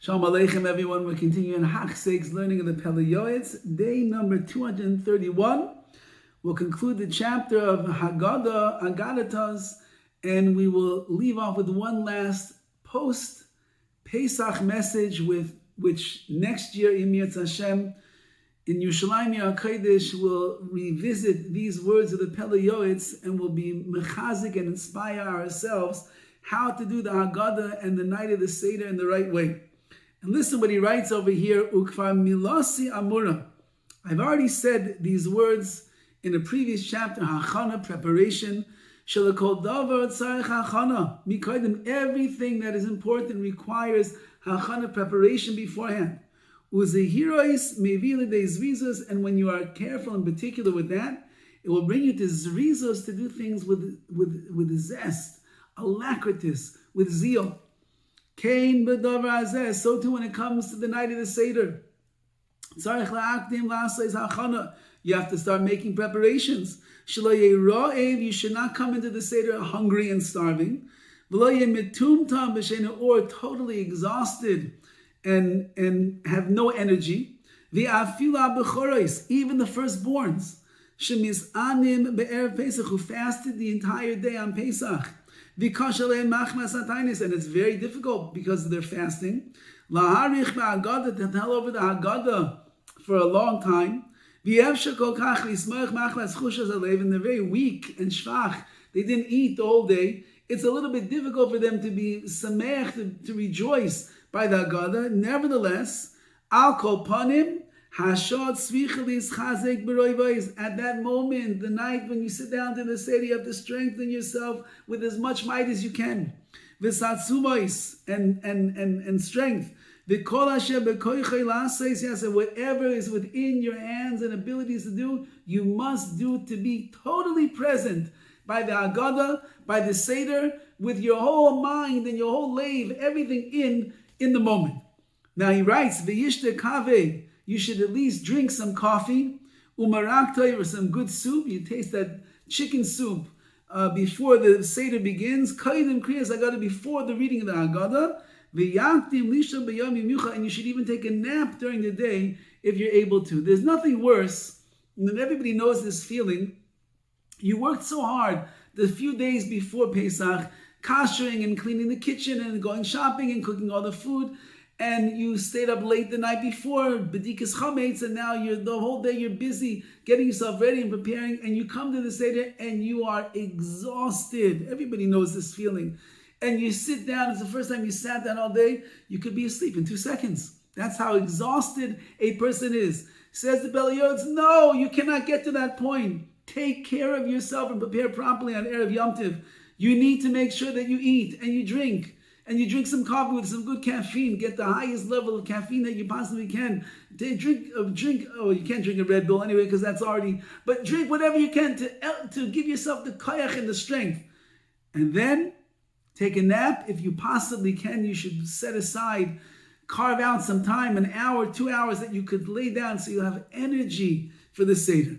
Shalom Aleichem, everyone. We're continuing Hachseik's learning of the Pele Yoetz, day number 231. We'll conclude the chapter of Haggadah, and we will leave off with one last post-Pesach message, with which next year, Im Yirtzeh Hashem, in Yerushalayim HaKodesh, we'll revisit these words of the Pele Yoetz and we'll be mechazik and inspire ourselves how to do the Haggadah and the night of the Seder in the right way. And listen what he writes over here, Ukvar milasi amura. I've already said these words in a previous chapter, Hachana, preparation. Shalakol davar tzarich hachana. Mikaydim, everything that is important requires Hachana, preparation beforehand. Uzehirois mevili de zrizos, and when you are careful in particular with that, it will bring you to zrizos, to do things with zest, alacritus, with zeal. Kain b'davar hazeh, so too when it comes to the night of the Seder. Tzarich la'akdim la'asais hachana. You have to start making preparations. Shelo yeh ra'ev, you should not come into the Seder hungry and starving. V'lo yeh mitumtam b'sheinu, or totally exhausted and have no energy. V'afila b'choros, even the firstborns. Shemis'anim be'erev Pesach, who fasted the entire day on Pesach. And it's very difficult because they're fasting. To tell over the Haggadah for a long time. And they're very weak and shvach. They didn't eat the whole day. It's a little bit difficult for them to be samech, to rejoice by the Haggadah. Nevertheless, al kol panim, hashod svichelis chazek b'roivos. At that moment, the night when you sit down to the Seder, you have to strengthen yourself with as much might as you can. V'satsumos, and strength. V'kol asher b'koichei la'asais, yes, and whatever is within your hands and abilities to do, you must do, to be totally present by the Haggadah, by the Seder, with your whole mind and your whole leiv, everything in the moment. Now he writes, V'yishte kaveh, you should at least drink some coffee, umaraktai, or some good soup. You taste that chicken soup before the Seder begins. Kaidim kriyas Haggadah, before the reading of the Haggadah. V'yaktim lisha b'yom yimiucha, and you should even take a nap during the day if you're able to. There's nothing worse, and everybody knows this feeling. You worked so hard the few days before Pesach, kashering and cleaning the kitchen and going shopping and cooking all the food, and you stayed up late the night before, bedikas chametz, and now the whole day you're busy getting yourself ready and preparing, and you come to the Seder and you are exhausted. Everybody knows this feeling. And you sit down, it's the first time you sat down all day, you could be asleep in 2 seconds. That's how exhausted a person is. Says the Pele Yoetz, no, you cannot get to that point. Take care of yourself and prepare properly on Erev Yom Tov. You need to make sure that you eat and you drink. And you drink some coffee with some good caffeine. Get the highest level of caffeine that you possibly can. Drink. Oh, you can't drink a Red Bull anyway because that's already. But drink whatever you can to give yourself the koyach and the strength. And then take a nap if you possibly can. You should set aside, carve out some time, an hour, 2 hours that you could lay down so you'll have energy for the Seder.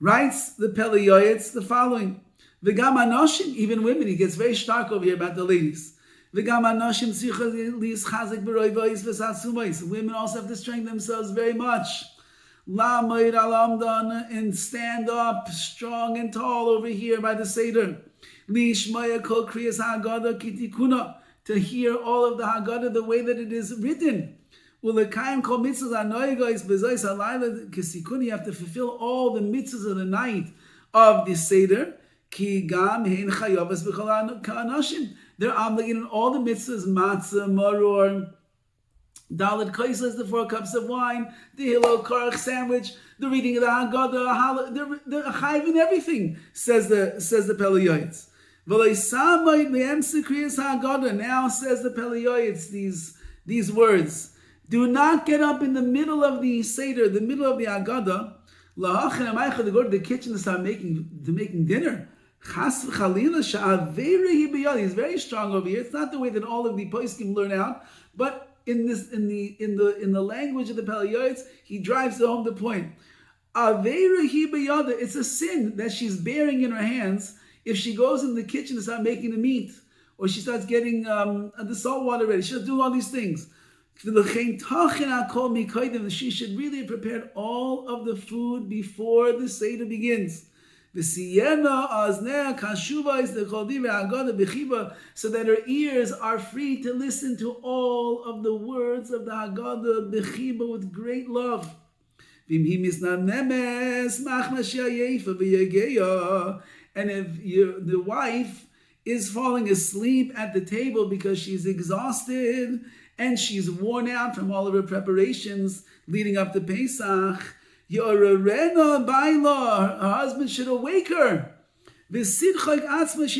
Writes the Pele Yoetz the following: V'gam anoshim, even women. He gets very stark over here about the ladies. Women also have to strengthen themselves very much. And stand up strong and tall over here by the Seder. To hear all of the Haggadah the way that it is written. You have to fulfill all the mitzvahs of the night of the Seder. They're obligated in all the mitzvahs, matzah, maror, dalet kaislas, the 4 cups of wine, the hillel karach sandwich, the reading of the Haggadah, the chayiv in everything, says the Pele Yoetz. Now says the Pele Yoetz these words: do not get up in the middle of the Seder, the middle of the Haggadah, to go to the kitchen to start making dinner. He's very strong over here. It's not the way that all of the poskim learn out, but in the language of the Pele Yoetz, he drives home the point. It's a sin that she's bearing in her hands if she goes in the kitchen to start making the meat, or she starts getting the salt water ready. She'll do all these things. She should really have prepared all of the food before the Seder begins. So that her ears are free to listen to all of the words of the Haggadah Bechiba with great love. And if the wife is falling asleep at the table because she's exhausted and she's worn out from all of her preparations leading up to Pesach, her husband should awake her. She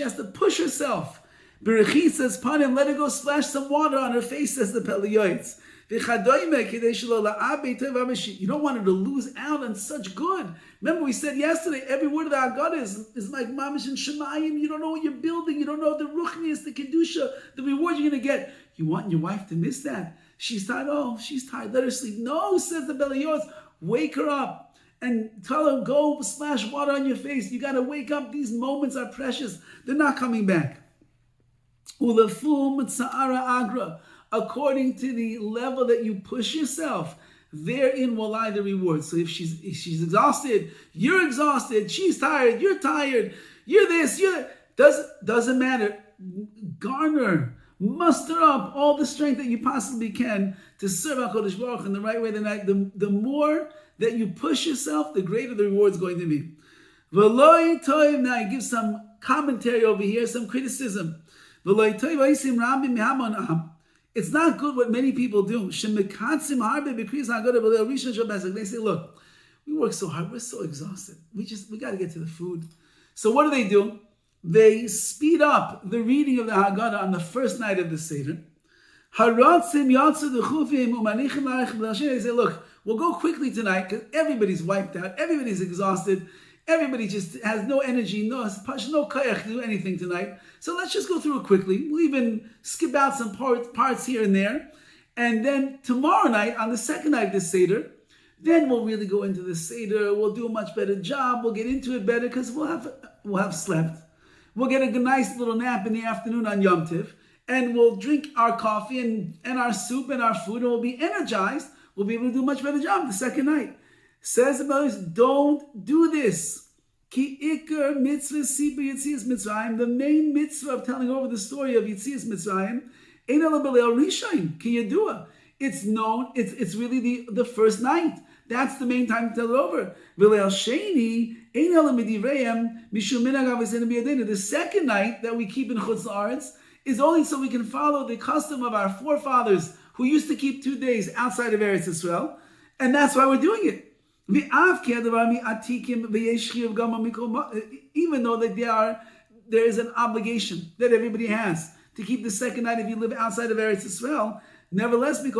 has to push herself. Berechitzas panim, let her go splash some water on her face, says the Pele Yoetz. You don't want her to lose out on such good. Remember we said yesterday, every word of the Haggadah is like mamish and shemayim. You don't know what you're building. You don't know the ruchnius, the kedusha, the reward you're going to get. You want your wife to miss that. She's tired. Oh, she's tired. Let her sleep. No, says the Pele Yoetz. Wake her up and tell her, go splash water on your face. You got to wake up. These moments are precious. They're not coming back. According to the level that you push yourself, therein will lie the reward. So if she's exhausted, you're exhausted. She's tired, you're tired. You're this, you're that. Doesn't matter. Garner, muster up all the strength that you possibly can to serve HaKadosh Baruch Hu in the right way. The more that you push yourself, the greater the reward is going to be. Now he gives some commentary over here, some criticism. It's not good what many people do. They say, look, we work so hard, we're so exhausted. We got to get to the food. So what do? They speed up the reading of the Haggadah on the first night of the Seder. They say, look, we'll go quickly tonight because everybody's wiped out, everybody's exhausted. Everybody just has no energy, no kayach to do anything tonight. So let's just go through it quickly. We'll even skip out some parts here and there. And then tomorrow night, on the second night of the Seder, then we'll really go into the Seder. We'll do a much better job. We'll get into it better because we'll have slept. We'll get a nice little nap in the afternoon on Yom Tiv. And we'll drink our coffee and our soup and our food, and we'll be energized. We'll be able to do a much better job the second night. Says the Moses, don't do this. Ki ikar mitzvah sipa Yitzias Mitzrayim, the main mitzvah of telling over the story of Yitzias Mitzrayim, ein ala b'leil rishon ki yadua. It's known. It's really the first night. That's the main time to tell it over. V'leil sheni ein ala midivreim mishum minhag avosenu b'yadeinu. The second night that we keep in Chutz La'aretz is only so we can follow the custom of our forefathers who used to keep 2 days outside of Eretz Yisrael, and that's why we're doing it. Even though that there is an obligation that everybody has to keep the second night if you live outside of Eretz Yisrael, nevertheless, the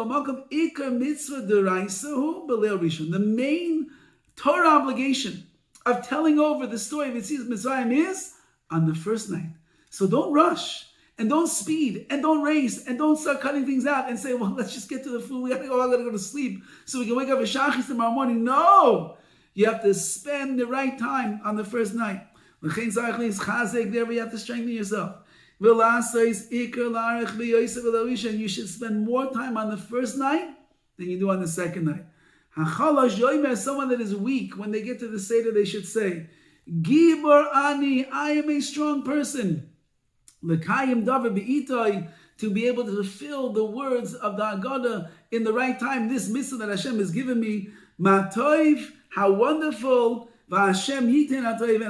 main Torah obligation of telling over the story of Yitzias Mitzrayim is on the first night. So don't rush. And don't speed, and don't race, and don't start cutting things out and say, well, let's just get to the food. I gotta go to sleep so we can wake up at Shachis tomorrow morning. No! You have to spend the right time on the first night. There you have to strengthen yourself. And you should spend more time on the first night than you do on the second night. Someone that is weak, when they get to the Seder, they should say, Gibor Ani, I am a strong person. L'kayim Dovid be'itai, to be able to fulfill the words of the Haggadah in the right time. This mitzvah that Hashem has given me, Matoiv, how wonderful, V'Hashem yiten atoiv,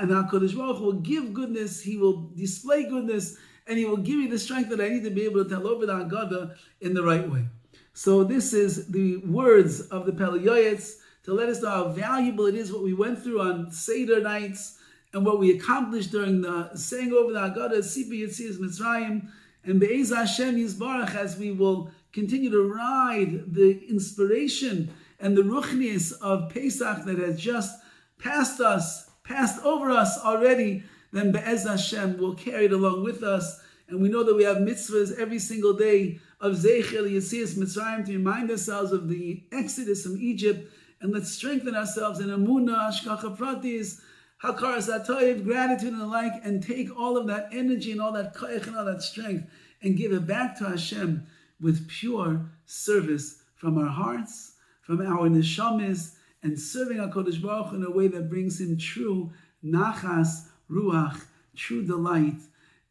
and HaKadosh Baruch Hu will give goodness, He will display goodness, and He will give me the strength that I need to be able to tell over the Haggadah in the right way. So this is the words of the Pele Yoetz to let us know how valuable it is what we went through on Seder nights, and what we accomplished during the saying over the Haggadah, Sipa Yitzias Mitzrayim, and Be'ez Hashem Yisbarach, as we will continue to ride the inspiration and the ruchnius of Pesach that has just passed over us already, then Be'ez Hashem will carry it along with us. And we know that we have mitzvahs every single day of Zeichel Yitzias Mitzrayim to remind ourselves of the exodus from Egypt, and let's strengthen ourselves in Emunah, Hashgacha Pratis, Hakaras HaToiv, gratitude and the like, and take all of that energy and all that koyach and all that strength and give it back to Hashem with pure service from our hearts, from our neshamis, and serving HaKadosh Baruch Hu in a way that brings him true nachas ruach, true delight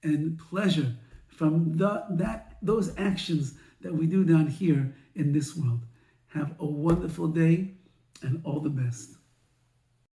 and pleasure from those actions that we do down here in this world. Have a wonderful day and all the best.